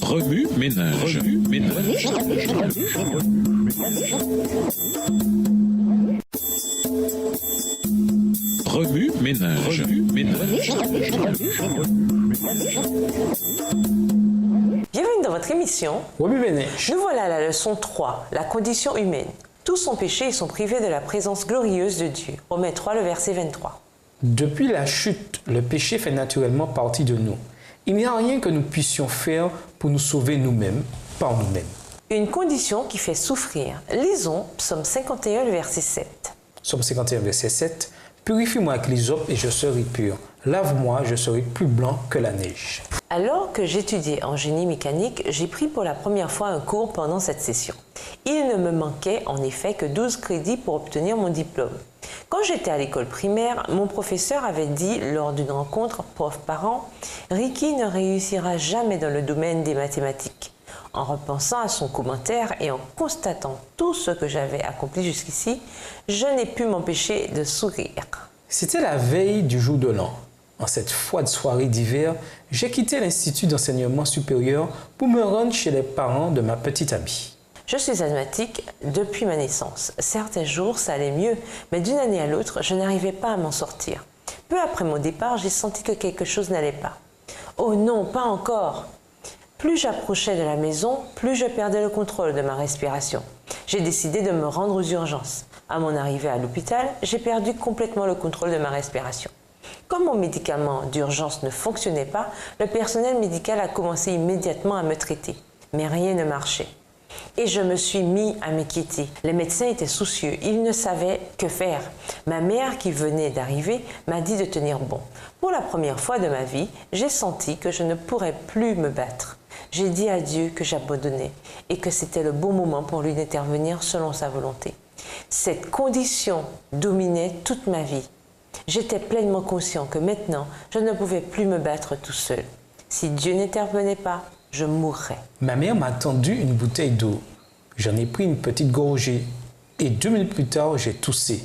Remue-ménage. Remue-ménage. Bienvenue dans votre émission. Remue-ménage. Nous voilà à la leçon 3, la condition humaine. Tous sont péchés et sont privés de la présence glorieuse de Dieu. Romains 3, le verset 23. Depuis la chute, le péché fait naturellement partie de nous. Il n'y a rien que nous puissions faire pour nous sauver nous-mêmes, par nous-mêmes. Une condition qui fait souffrir. Lisons Psaume 51, le verset 7. Psaume 51, verset 7. Purifie-moi avec l'hysope et je serai pur. Lave-moi, je serai plus blanc que la neige. Alors que j'étudiais en génie mécanique, j'ai pris pour la première fois un cours pendant cette session. Il ne me manquait en effet que 12 crédits pour obtenir mon diplôme. Quand j'étais à l'école primaire, mon professeur avait dit lors d'une rencontre prof-parent « Ricky ne réussira jamais dans le domaine des mathématiques ». En repensant à son commentaire et en constatant tout ce que j'avais accompli jusqu'ici, je n'ai pu m'empêcher de sourire. C'était la veille du jour de l'an. En cette froide soirée d'hiver, j'ai quitté l'Institut d'enseignement supérieur pour me rendre chez les parents de ma petite amie. Je suis asthmatique depuis ma naissance. Certains jours, ça allait mieux, mais d'une année à l'autre, je n'arrivais pas à m'en sortir. Peu après mon départ, j'ai senti que quelque chose n'allait pas. Oh non, pas encore! Plus j'approchais de la maison, plus je perdais le contrôle de ma respiration. J'ai décidé de me rendre aux urgences. À mon arrivée à l'hôpital, j'ai perdu complètement le contrôle de ma respiration. Comme mon médicament d'urgence ne fonctionnait pas, le personnel médical a commencé immédiatement à me traiter. Mais rien ne marchait. Et je me suis mis à m'inquiéter. Les médecins étaient soucieux, ils ne savaient que faire. Ma mère, qui venait d'arriver, m'a dit de tenir bon. Pour la première fois de ma vie, j'ai senti que je ne pourrais plus me battre. J'ai dit à Dieu que j'abandonnais et que c'était le bon moment pour lui d'intervenir selon sa volonté. Cette condition dominait toute ma vie. J'étais pleinement conscient que maintenant, je ne pouvais plus me battre tout seul. Si Dieu n'intervenait pas, je mourrais. Ma mère m'a tendu une bouteille d'eau. J'en ai pris une petite gorgée et 2 minutes plus tard, j'ai toussé.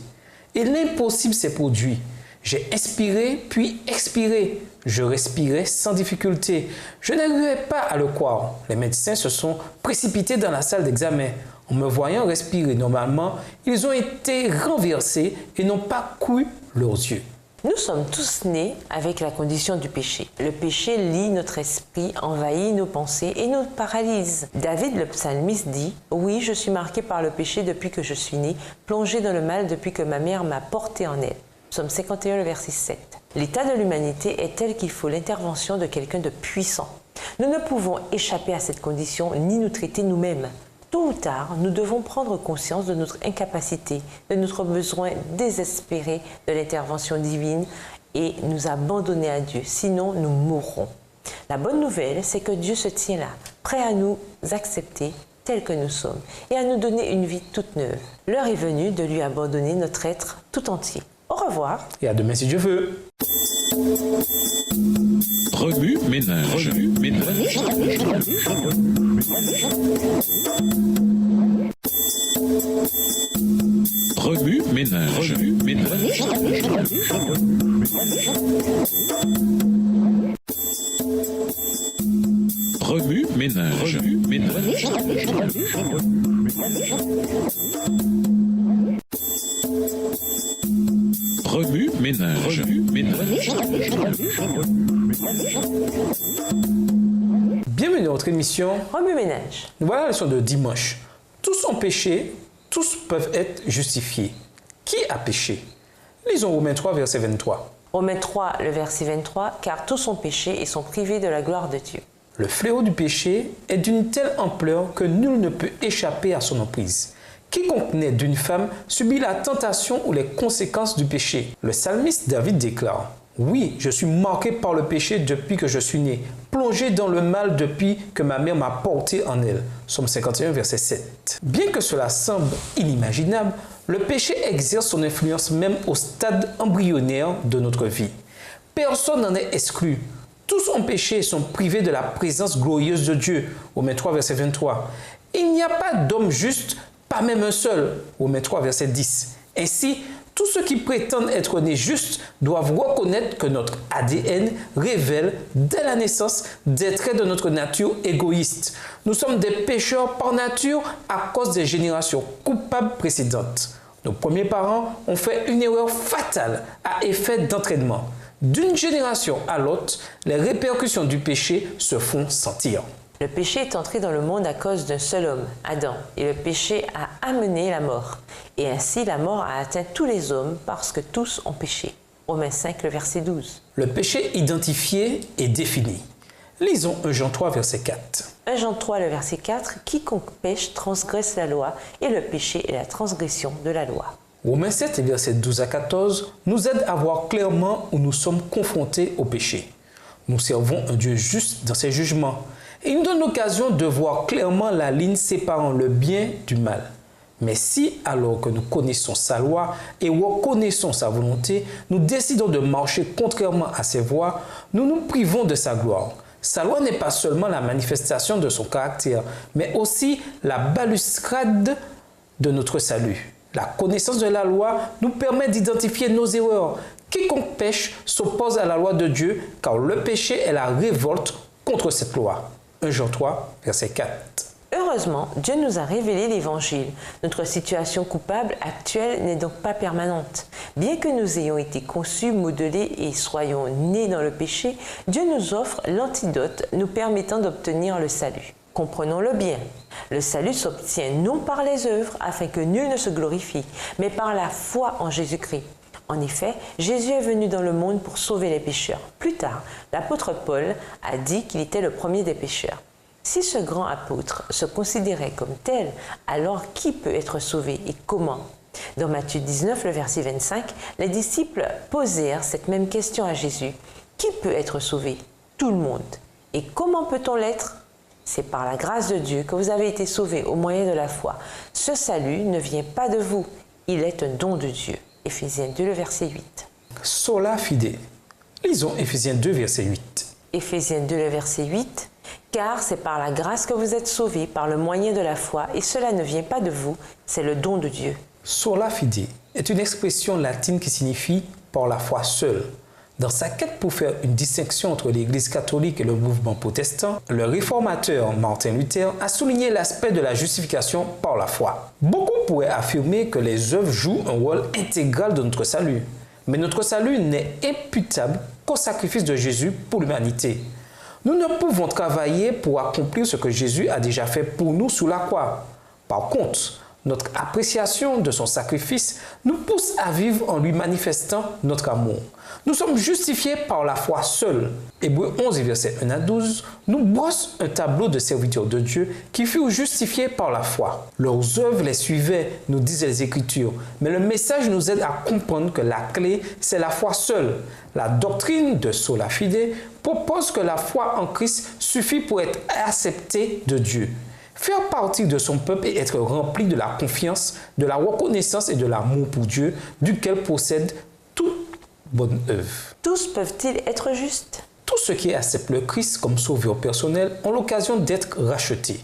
Et l'impossible s'est produit. J'ai inspiré puis expiré. Je respirais sans difficulté. Je n'arrivais pas à le croire. Les médecins se sont précipités dans la salle d'examen. En me voyant respirer normalement, ils ont été renversés et n'ont pas cru leurs yeux. Nous sommes tous nés avec la condition du péché. Le péché lie notre esprit, envahit nos pensées et nous paralyse. David le psalmiste dit « Oui, je suis marqué par le péché depuis que je suis né, plongé dans le mal depuis que ma mère m'a porté en elle. » Psaume 51, le verset 7. L'état de l'humanité est tel qu'il faut l'intervention de quelqu'un de puissant. Nous ne pouvons échapper à cette condition ni nous traiter nous-mêmes. Tôt ou tard, nous devons prendre conscience de notre incapacité, de notre besoin désespéré de l'intervention divine et nous abandonner à Dieu, sinon nous mourrons. La bonne nouvelle, c'est que Dieu se tient là, prêt à nous accepter tels que nous sommes et à nous donner une vie toute neuve. L'heure est venue de lui abandonner notre être tout entier. Au revoir. Et à demain si Dieu veut. Remue-ménage. Remue-ménage. Remue-ménage. Remue-ménage. Bienvenue dans notre émission. Remue-ménage. Nous voilà la leçon de dimanche. Tous ont péché, tous peuvent être justifiés. Qui a péché? Lisons Romains 3, verset 23. Romains 3, le verset 23, « Car tous ont péché et sont privés de la gloire de Dieu. » Le fléau du péché est d'une telle ampleur que nul ne peut échapper à son emprise. Quiconque naît d'une femme subit la tentation ou les conséquences du péché. Le psalmiste David déclare « Oui, je suis marqué par le péché depuis que je suis né, plongé dans le mal depuis que ma mère m'a porté en elle. » Psaume 51, verset 7. Bien que cela semble inimaginable, le péché exerce son influence même au stade embryonnaire de notre vie. Personne n'en est exclu. Tous ont péché et sont privés de la présence glorieuse de Dieu. Romains 3, verset 23. Il n'y a pas d'homme juste, pas même un seul. Romains 3, verset 10. Ainsi, Tous ceux qui prétendent être nés justes doivent reconnaître que notre ADN révèle dès la naissance des traits de notre nature égoïste. Nous sommes des pécheurs par nature à cause des générations coupables précédentes. Nos premiers parents ont fait une erreur fatale à effet d'entraînement. D'une génération à l'autre, les répercussions du péché se font sentir. Le péché est entré dans le monde à cause d'un seul homme, Adam, et le péché a amené la mort. Et ainsi, la mort a atteint tous les hommes parce que tous ont péché. Romains 5, le verset 12. Le péché identifié et défini. Lisons 1 Jean 3, verset 4. 1 Jean 3, le verset 4, quiconque pêche transgresse la loi, et le péché est la transgression de la loi. Romains 7, versets 12 à 14, nous aide à voir clairement où nous sommes confrontés au péché. Nous servons un Dieu juste dans ses jugements. Et il nous donne l'occasion de voir clairement la ligne séparant le bien du mal. Mais si, alors que nous connaissons sa loi et reconnaissons sa volonté, nous décidons de marcher contrairement à ses voies, nous nous privons de sa gloire. Sa loi n'est pas seulement la manifestation de son caractère, mais aussi la balustrade de notre salut. La connaissance de la loi nous permet d'identifier nos erreurs. Quiconque pêche s'oppose à la loi de Dieu, car le péché est la révolte contre cette loi. 1 Jean 3, verset 4. Heureusement, Dieu nous a révélé l'Évangile. Notre situation coupable actuelle n'est donc pas permanente. Bien que nous ayons été conçus, modelés et soyons nés dans le péché, Dieu nous offre l'antidote nous permettant d'obtenir le salut. Comprenons-le bien. Le salut s'obtient non par les œuvres afin que nul ne se glorifie, mais par la foi en Jésus-Christ. En effet, Jésus est venu dans le monde pour sauver les pécheurs. Plus tard, l'apôtre Paul a dit qu'il était le premier des pécheurs. Si ce grand apôtre se considérait comme tel, alors qui peut être sauvé et comment? Dans Matthieu 19, le verset 25, les disciples posèrent cette même question à Jésus. Qui peut être sauvé? Tout le monde. Et comment peut-on l'être? C'est par la grâce de Dieu que vous avez été sauvés au moyen de la foi. Ce salut ne vient pas de vous, il est un don de Dieu. Éphésiens 2, le verset 8. Sola fide. Lisons Éphésiens 2, verset 8. Éphésiens 2, le verset 8. Car c'est par la grâce que vous êtes sauvés, par le moyen de la foi, et cela ne vient pas de vous, c'est le don de Dieu. Sola fide est une expression latine qui signifie « par la foi seule ». Dans sa quête pour faire une distinction entre l'Église catholique et le mouvement protestant, le réformateur Martin Luther a souligné l'aspect de la justification par la foi. Beaucoup pourraient affirmer que les œuvres jouent un rôle intégral de notre salut. Mais notre salut n'est imputable qu'au sacrifice de Jésus pour l'humanité. Nous ne pouvons travailler pour accomplir ce que Jésus a déjà fait pour nous sous la croix. Par contre, notre appréciation de son sacrifice nous pousse à vivre en lui manifestant notre amour. Nous sommes justifiés par la foi seule. Hébreux 11, versets 1 à 12, nous brosse un tableau de serviteurs de Dieu qui furent justifiés par la foi. Leurs œuvres les suivaient, nous disent les Écritures, mais le message nous aide à comprendre que la clé, c'est la foi seule. La doctrine de Sola Fide propose que la foi en Christ suffit pour être accepté de Dieu. Faire partie de son peuple et être rempli de la confiance, de la reconnaissance et de l'amour pour Dieu, duquel procède toute bonne œuvre. Tous peuvent-ils être justes? Tous ceux qui acceptent le Christ comme sauveur personnel ont l'occasion d'être rachetés.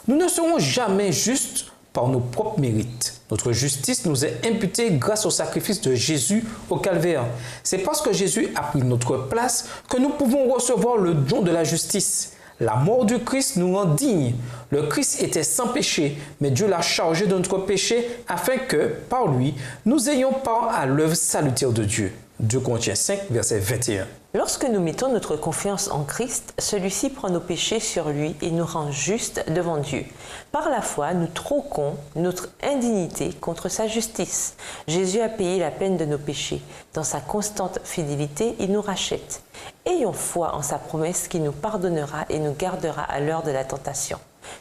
Nous ne serons jamais justes par nos propres mérites. Notre justice nous est imputée grâce au sacrifice de Jésus au calvaire. C'est parce que Jésus a pris notre place que nous pouvons recevoir le don de la justice. La mort du Christ nous rend dignes. Le Christ était sans péché, mais Dieu l'a chargé de notre péché afin que, par lui, nous ayons part à l'œuvre salutaire de Dieu. 2 Corinthiens 5, verset 21. Lorsque nous mettons notre confiance en Christ, celui-ci prend nos péchés sur lui et nous rend justes devant Dieu. Par la foi, nous troquons notre indignité contre sa justice. Jésus a payé la peine de nos péchés. Dans sa constante fidélité, il nous rachète. Ayons foi en sa promesse qui nous pardonnera et nous gardera à l'heure de la tentation.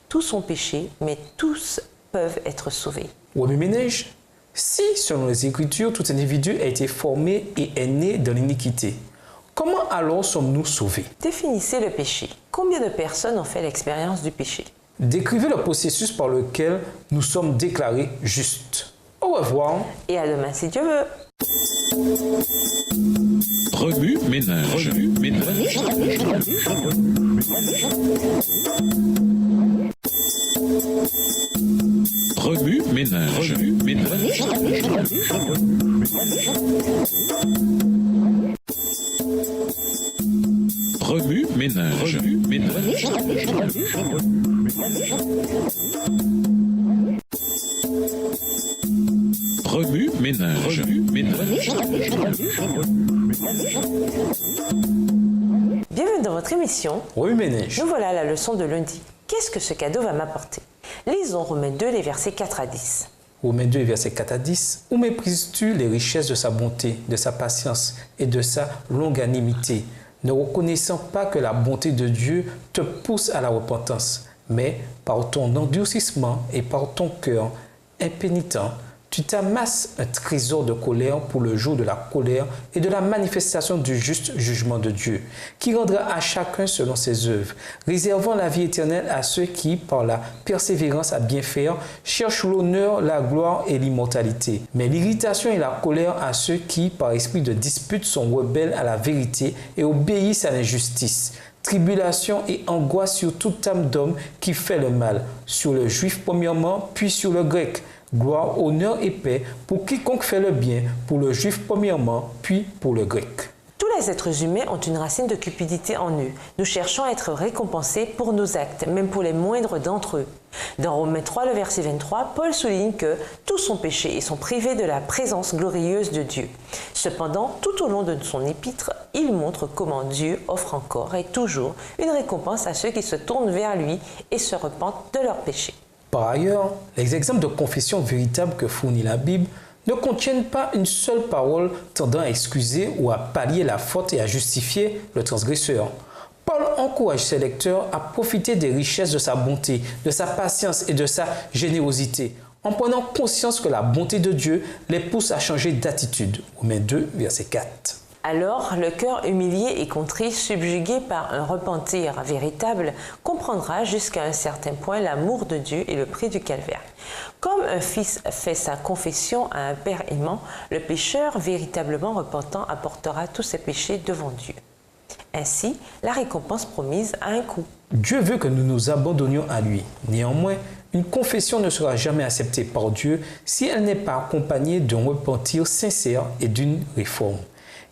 Tous ont péché, mais tous peuvent être sauvés. Romains ménage. Si, selon les Écritures, tout individu a été formé et est né dans l'iniquité, comment alors sommes-nous sauvés? Définissez le péché. Combien de personnes ont fait l'expérience du péché? Décrivez le processus par lequel nous sommes déclarés justes. Au revoir. Et à demain si Dieu veut. Remue ménage. Remue ménage. Remue ménage. Remue ménage. ménage, revue ménage. Remue ménage, ménage. Bienvenue dans votre émission. Remue ménage. Nous voilà à la leçon de lundi. Qu'est-ce que ce cadeau va m'apporter? Lisons Romains 2, les versets 4 à 10. Romains 2, versets 4 à 10. Où méprises-tu les richesses de sa bonté, de sa patience et de sa longanimité, ne reconnaissant pas que la bonté de Dieu te pousse à la repentance, mais par ton endurcissement et par ton cœur impénitent, tu t'amasses un trésor de colère pour le jour de la colère et de la manifestation du juste jugement de Dieu, qui rendra à chacun selon ses œuvres, réservant la vie éternelle à ceux qui, par la persévérance à bien faire, cherchent l'honneur, la gloire et l'immortalité. Mais l'irritation et la colère à ceux qui, par esprit de dispute, sont rebelles à la vérité et obéissent à l'injustice. Tribulation et angoisse sur toute âme d'homme qui fait le mal, sur le juif premièrement, puis sur le grec. Gloire, honneur et paix pour quiconque fait le bien, pour le juif premièrement, puis pour le grec. Tous les êtres humains ont une racine de cupidité en eux. Nous cherchons à être récompensés pour nos actes, même pour les moindres d'entre eux. Dans Romains 3, le verset 23, Paul souligne que tous ont péché et sont privés de la présence glorieuse de Dieu. Cependant, tout au long de son épître, il montre comment Dieu offre encore et toujours une récompense à ceux qui se tournent vers lui et se repentent de leurs péchés. Par ailleurs, les exemples de confession véritable que fournit la Bible ne contiennent pas une seule parole tendant à excuser ou à pallier la faute et à justifier le transgresseur. Paul encourage ses lecteurs à profiter des richesses de sa bonté, de sa patience et de sa générosité, en prenant conscience que la bonté de Dieu les pousse à changer d'attitude. Romains 2, verset 4. Alors, le cœur humilié et contrit, subjugué par un repentir véritable, comprendra jusqu'à un certain point l'amour de Dieu et le prix du calvaire. Comme un fils fait sa confession à un père aimant, le pécheur véritablement repentant apportera tous ses péchés devant Dieu. Ainsi, la récompense promise a un coût. Dieu veut que nous nous abandonnions à lui. Néanmoins, une confession ne sera jamais acceptée par Dieu si elle n'est pas accompagnée d'un repentir sincère et d'une réforme.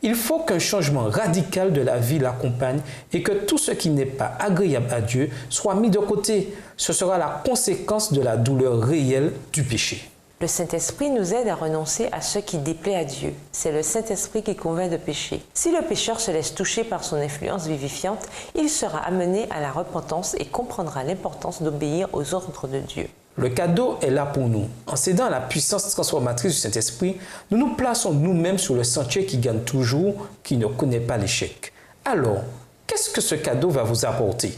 Il faut qu'un changement radical de la vie l'accompagne et que tout ce qui n'est pas agréable à Dieu soit mis de côté. Ce sera la conséquence de la douleur réelle du péché. Le Saint-Esprit nous aide à renoncer à ce qui déplaît à Dieu. C'est le Saint-Esprit qui convainc de pécher. Si le pécheur se laisse toucher par son influence vivifiante, il sera amené à la repentance et comprendra l'importance d'obéir aux ordres de Dieu. Le cadeau est là pour nous. En cédant à la puissance transformatrice du Saint-Esprit, nous nous plaçons nous-mêmes sur le sentier qui gagne toujours, qui ne connaît pas l'échec. Alors, qu'est-ce que ce cadeau va vous apporter?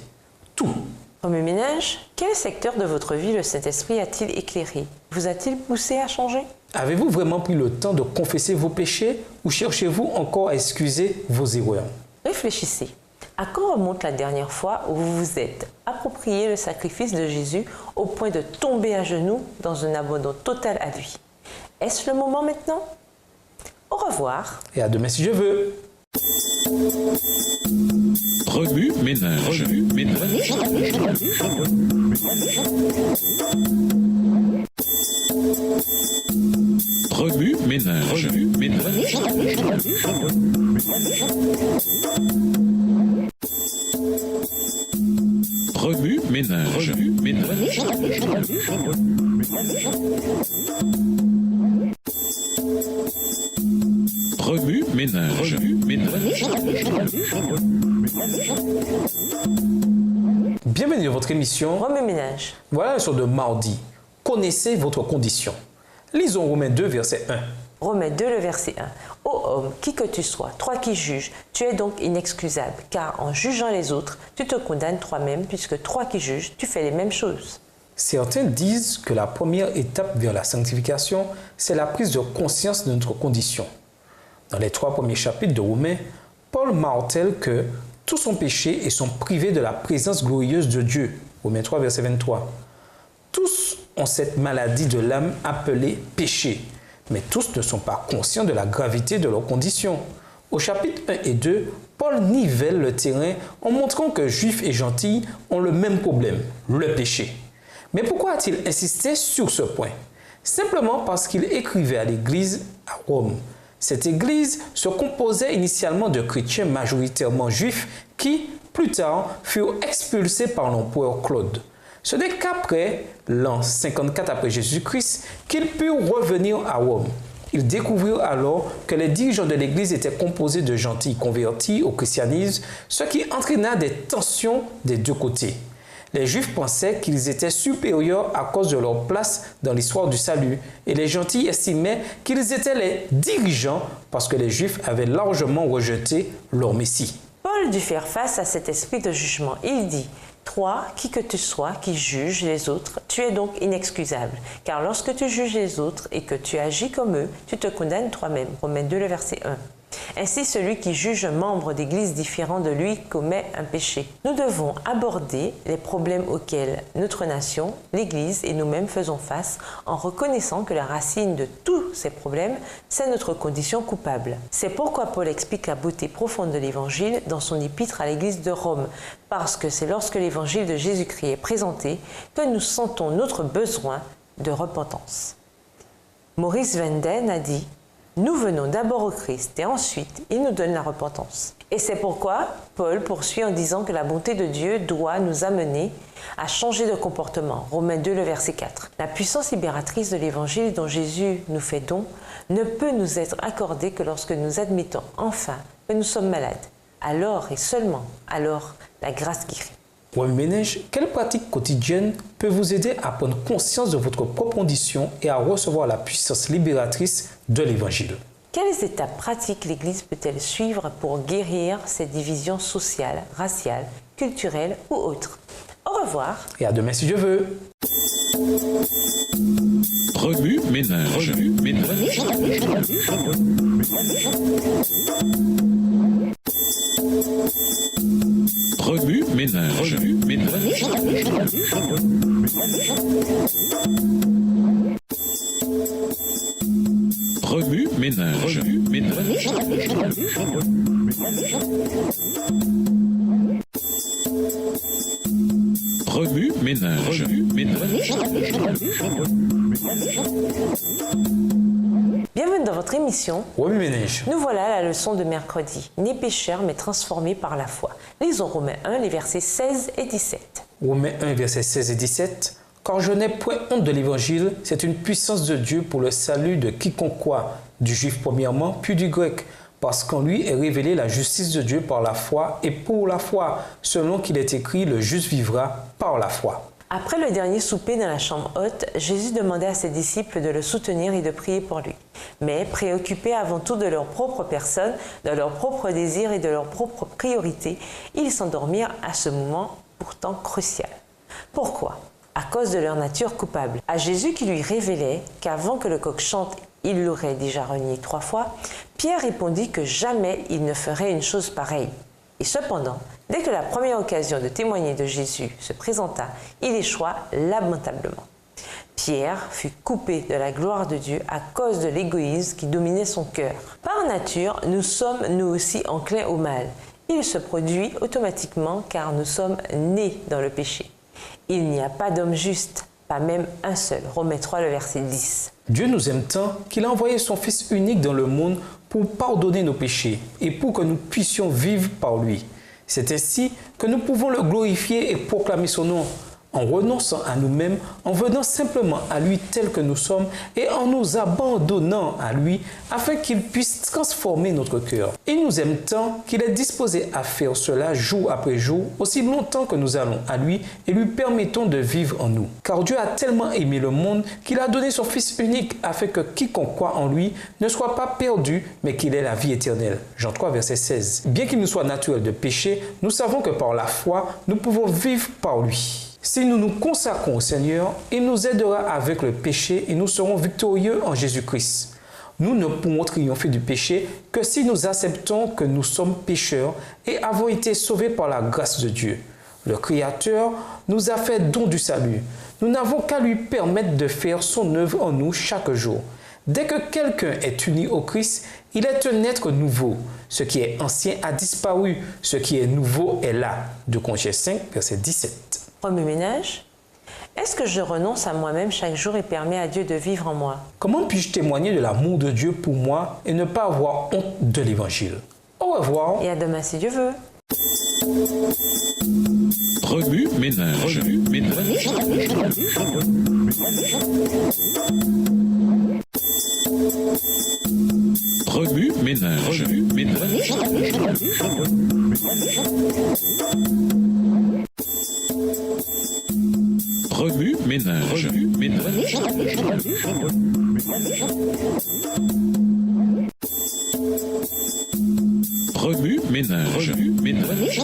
Tout. Remue ménage, quel secteur de votre vie le Saint-Esprit a-t-il éclairé? Vous a-t-il poussé à changer? Avez-vous vraiment pris le temps de confesser vos péchés ou cherchez-vous encore à excuser vos erreurs? Réfléchissez. À quand remonte la dernière fois où vous vous êtes approprié le sacrifice de Jésus au point de tomber à genoux dans un abandon total à lui? Est-ce le moment maintenant? Au revoir. Et à demain si je veux. Remue ménage, revue ménage. Remue ménage, revue ménage. Remue ménage, revue ménage. Remue ménage, revue ménage. Bienvenue dans votre émission. Remue ménage. Voilà la leçon de mardi. Connaissez votre condition. Lisons Romains 2, verset 1. Romains 2, le verset 1. Ô homme, qui que tu sois, toi qui juges, tu es donc inexcusable, car en jugeant les autres, tu te condamnes toi-même, puisque toi qui juges, tu fais les mêmes choses. Certains disent que la première étape vers la sanctification, c'est la prise de conscience de notre condition. Dans les 3 premiers chapitres de Romains, Paul martèle que tous ont péché et sont privés de la présence glorieuse de Dieu. Romains 3, verset 23. Tous ont cette maladie de l'âme appelée péché, mais tous ne sont pas conscients de la gravité de leur condition. Au chapitre 1 et 2, Paul nivelle le terrain en montrant que juifs et gentils ont le même problème, le péché. Mais pourquoi a-t-il insisté sur ce point? Simplement parce qu'il écrivait à l'église à Rome. Cette église se composait initialement de chrétiens majoritairement juifs qui, plus tard furent expulsés par l'empereur Claude. Ce n'est qu'après l'an 54 après Jésus-Christ qu'ils purent revenir à Rome. Ils découvrirent alors que les dirigeants de l'Église étaient composés de gentils convertis au christianisme, ce qui entraîna des tensions des deux côtés. Les Juifs pensaient qu'ils étaient supérieurs à cause de leur place dans l'histoire du salut, et les gentils estimaient qu'ils étaient les dirigeants parce que les Juifs avaient largement rejeté leur Messie. Paul dut faire face à cet esprit de jugement. Il dit « Toi, qui que tu sois, qui juges les autres, tu es donc inexcusable. Car lorsque tu juges les autres et que tu agis comme eux, tu te condamnes toi-même. » Romains 2, le verset 1. Ainsi, celui qui juge un membre d'église différent de lui commet un péché. Nous devons aborder les problèmes auxquels notre nation, l'Église et nous-mêmes faisons face en reconnaissant que la racine de tous ces problèmes, c'est notre condition coupable. C'est pourquoi Paul explique la beauté profonde de l'Évangile dans son épître à l'Église de Rome, parce que c'est lorsque l'Évangile de Jésus-Christ est présenté que nous sentons notre besoin de repentance. Maurice Venden a dit « Nous venons d'abord au Christ et ensuite il nous donne la repentance. » Et c'est pourquoi Paul poursuit en disant que la bonté de Dieu doit nous amener à changer de comportement. Romains 2, le verset 4. La puissance libératrice de l'Évangile dont Jésus nous fait don ne peut nous être accordée que lorsque nous admettons enfin que nous sommes malades. Alors et seulement alors la grâce guérit. Wami Ménage, quelle pratique quotidienne peut vous aider à prendre conscience de votre propre condition et à recevoir la puissance libératrice de l'Évangile? Quelles étapes pratiques l'Église peut-elle suivre pour guérir ces divisions sociales, raciales, culturelles ou autres? Au revoir. Et à demain si Dieu veut. Remue ménage. Remue ménage. Remue ménage. Remue ménage. Remue ménage. Remue ménage. Remue ménage. Remue ménage. Bienvenue dans votre émission. Wami Ménage. Nous voilà à la leçon de mercredi. Né pécheur mais transformé par la foi. Lisons Romains 1, les versets 16 et 17. Romains 1, versets 16 et 17. Car je n'ai point honte de l'Évangile, c'est une puissance de Dieu pour le salut de quiconque croit, du juif premièrement, puis du grec, parce qu'en lui est révélée la justice de Dieu par la foi et pour la foi, selon qu'il est écrit, le juste vivra par la foi. Après le dernier souper dans la chambre haute, Jésus demandait à ses disciples de le soutenir et de prier pour lui. Mais préoccupés avant tout de leur propre personne, de leurs propres désirs et de leurs propres priorités, ils s'endormirent à ce moment pourtant crucial. Pourquoi ? À cause de leur nature coupable. À Jésus qui lui révélait qu'avant que le coq chante, il l'aurait déjà renié 3 fois, Pierre répondit que jamais il ne ferait une chose pareille. Et cependant, dès que la première occasion de témoigner de Jésus se présenta, il échoua lamentablement. Pierre fut coupé de la gloire de Dieu à cause de l'égoïsme qui dominait son cœur. Par nature, nous sommes nous aussi enclins au mal. Il se produit automatiquement car nous sommes nés dans le péché. Il n'y a pas d'homme juste, pas même un seul. Romains 3, le verset 10. Dieu nous aime tant qu'il a envoyé son Fils unique dans le monde pour pardonner nos péchés et pour que nous puissions vivre par lui. C'est ainsi que nous pouvons le glorifier et proclamer son nom, en renonçant à nous-mêmes, en venant simplement à lui tel que nous sommes et en nous abandonnant à lui afin qu'il puisse transformer notre cœur. Il nous aime tant qu'il est disposé à faire cela jour après jour, aussi longtemps que nous allons à lui et lui permettons de vivre en nous. Car Dieu a tellement aimé le monde qu'il a donné son Fils unique afin que quiconque croit en lui ne soit pas perdu, mais qu'il ait la vie éternelle. Jean 3, verset 16. Bien qu'il nous soit naturel de pécher, nous savons que par la foi, nous pouvons vivre par lui. Si nous nous consacrons au Seigneur, il nous aidera avec le péché et nous serons victorieux en Jésus-Christ. Nous ne pourrons triompher du péché que si nous acceptons que nous sommes pécheurs et avons été sauvés par la grâce de Dieu. Le Créateur nous a fait don du salut. Nous n'avons qu'à lui permettre de faire son œuvre en nous chaque jour. Dès que quelqu'un est uni au Christ, il est un être nouveau. Ce qui est ancien a disparu, ce qui est nouveau est là. 2 Corinthiens 5, verset 17. Remue ménage. Est-ce que je renonce à moi-même chaque jour et permets à Dieu de vivre en moi? Comment puis-je témoigner de l'amour de Dieu pour moi et ne pas avoir honte de l'Évangile? Au revoir. Et à demain si Dieu veut. Remue-ménage. Remue-ménage. Remue-ménage. Remue-ménage. Remue-ménage. Remue-ménage. Remue-ménage. Remue-ménage.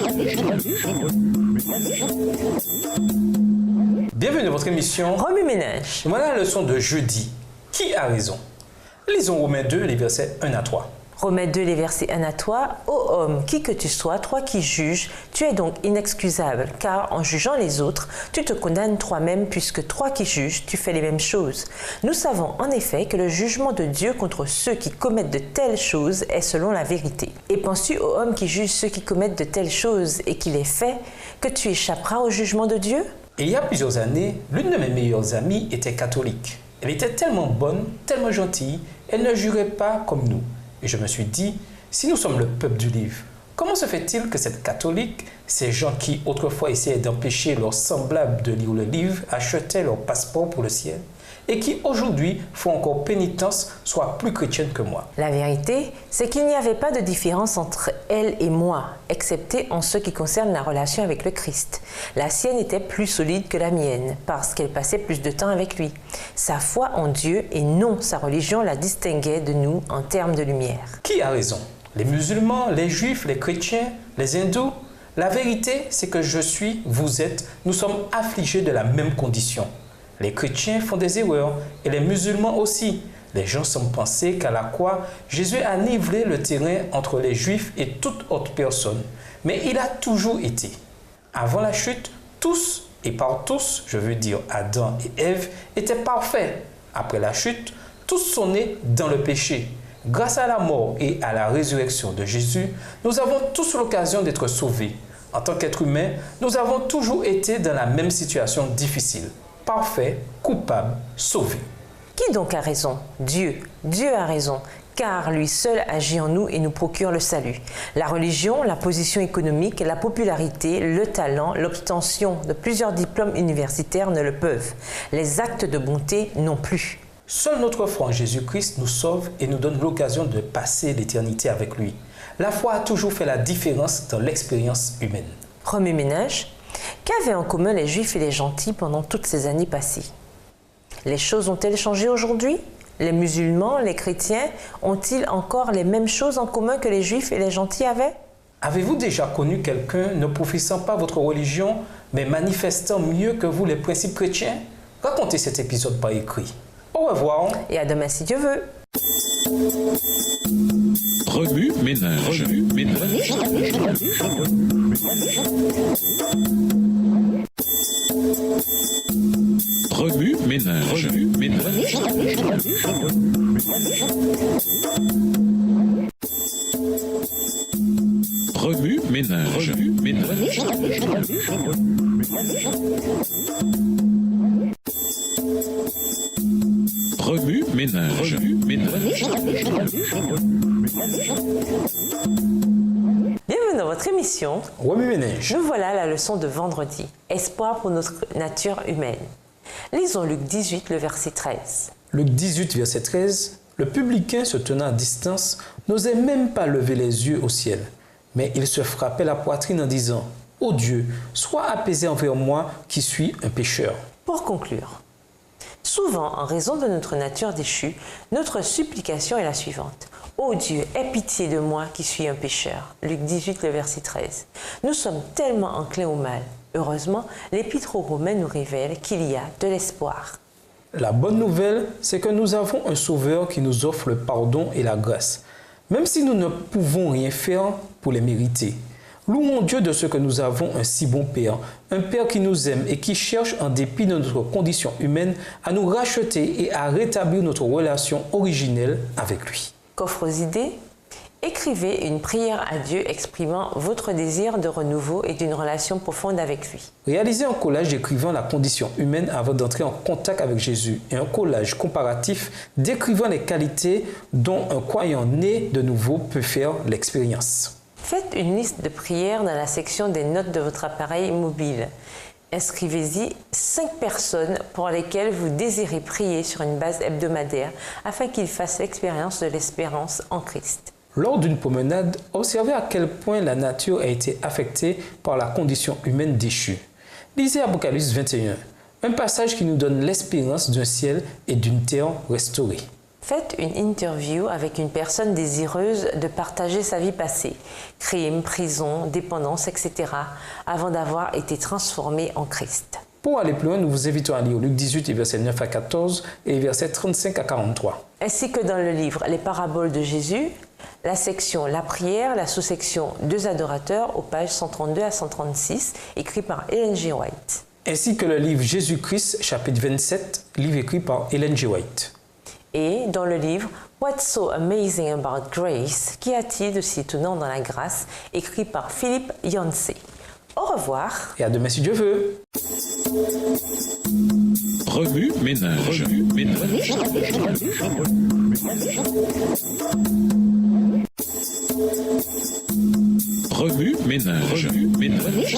Bienvenue dans votre émission Remue-ménage. Voilà la leçon de jeudi. Qui a raison? Lisons Romains 2, les versets 1 à 3. Romains 2, les versets 1 à 3. Ô homme, qui que tu sois, toi qui juges, tu es donc inexcusable, car en jugeant les autres, tu te condamnes toi-même, puisque toi qui juges, tu fais les mêmes choses. Nous savons en effet que le jugement de Dieu contre ceux qui commettent de telles choses est selon la vérité. Et penses-tu, ô homme qui juge ceux qui commettent de telles choses et qui les fait, que tu échapperas au jugement de Dieu? Et il y a plusieurs années, l'une de mes meilleures amies était catholique. Elle était tellement bonne, tellement gentille, elle ne jurait pas comme nous. Et je me suis dit, si nous sommes le peuple du livre, comment se fait-il que cette catholique, ces gens qui autrefois essayaient d'empêcher leurs semblables de lire le livre, achetaient leur passeport pour le ciel, et qui aujourd'hui font encore pénitence, soient plus chrétiennes que moi? La vérité, c'est qu'il n'y avait pas de différence entre elle et moi, excepté en ce qui concerne la relation avec le Christ. La sienne était plus solide que la mienne, parce qu'elle passait plus de temps avec lui. Sa foi en Dieu et non sa religion la distinguait de nous en termes de lumière. Qui a raison? Les musulmans, les juifs, les chrétiens, les hindous? La vérité, c'est que je suis, vous êtes, nous sommes affligés de la même condition. Les chrétiens font des erreurs et les musulmans aussi. Les gens semblent penser qu'à la croix, Jésus a nivelé le terrain entre les juifs et toute autre personne. Mais il a toujours été. Avant la chute, tous, et par tous, je veux dire Adam et Ève, étaient parfaits. Après la chute, tous sont nés dans le péché. Grâce à la mort et à la résurrection de Jésus, nous avons tous l'occasion d'être sauvés. En tant qu'être humain, nous avons toujours été dans la même situation difficile. Parfait, coupable, sauvé. Qui donc a raison? Dieu. Dieu a raison, car lui seul agit en nous et nous procure le salut. La religion, la position économique, la popularité, le talent, l'obtention de plusieurs diplômes universitaires ne le peuvent. Les actes de bonté non plus. Seul notre foi en Jésus-Christ nous sauve et nous donne l'occasion de passer l'éternité avec lui. La foi a toujours fait la différence dans l'expérience humaine. Remue-ménage. Qu'avaient en commun les Juifs et les gentils pendant toutes ces années passées? Les choses ont-elles changé aujourd'hui? Les musulmans, les chrétiens, ont-ils encore les mêmes choses en commun que les Juifs et les gentils avaient? Avez-vous déjà connu quelqu'un ne professant pas votre religion, mais manifestant mieux que vous les principes chrétiens? Racontez cet épisode par écrit. Au revoir. Et à demain si Dieu veut. Remue-ménage. Remue-ménage. Remue-ménage. Remue-ménage. Remue-ménage. Remue-ménage. Remue-ménage. Remue-ménage. Bienvenue dans votre émission. Remue-ménage. Nous voilà à la leçon de vendredi. Espoir pour notre nature humaine. Lisons Luc 18, le verset 13. Luc 18, verset 13. Le publicain, se tenant à distance, n'osait même pas lever les yeux au ciel. Mais il se frappait la poitrine en disant « Ô Dieu, sois apaisé envers moi qui suis un pécheur. » Pour conclure, souvent, en raison de notre nature déchue, notre supplication est la suivante. « Ô Dieu, aie pitié de moi qui suis un pécheur. » Luc 18, le verset 13. Nous sommes tellement enclins au mal. Heureusement, l'Épître aux Romains nous révèle qu'il y a de l'espoir. La bonne nouvelle, c'est que nous avons un Sauveur qui nous offre le pardon et la grâce, même si nous ne pouvons rien faire pour les mériter. Louons Dieu de ce que nous avons un si bon Père, un Père qui nous aime et qui cherche, en dépit de notre condition humaine, à nous racheter et à rétablir notre relation originelle avec lui. Qu'offrent aux idées? Écrivez une prière à Dieu exprimant votre désir de renouveau et d'une relation profonde avec lui. Réalisez un collage décrivant la condition humaine avant d'entrer en contact avec Jésus et un collage comparatif décrivant les qualités dont un croyant né de nouveau peut faire l'expérience. Faites une liste de prières dans la section des notes de votre appareil mobile. Inscrivez-y 5 personnes pour lesquelles vous désirez prier sur une base hebdomadaire afin qu'ils fassent l'expérience de l'espérance en Christ. Lors d'une promenade, observez à quel point la nature a été affectée par la condition humaine déchue. Lisez Apocalypse 21, un passage qui nous donne l'espérance d'un ciel et d'une terre restaurée. Faites une interview avec une personne désireuse de partager sa vie passée, crime, prison, dépendance, etc., avant d'avoir été transformé en Christ. Pour aller plus loin, nous vous invitons à lire Luc 18, versets 9 à 14 et versets 35 à 43. Ainsi que dans le livre Les paraboles de Jésus, la section La prière, la sous-section Deux adorateurs aux pages 132 à 136, écrit par Ellen G. White. Ainsi que le livre Jésus-Christ, chapitre 27, livre écrit par Ellen G. White. Et dans le livre What's so amazing about grace? Qu'y a-t-il de si étonnant dans la grâce? Écrit par Philippe Yancey. Au revoir. Et à demain si Dieu veut. Remue ménage. Remue ménage. Remue ménage. Remue ménage.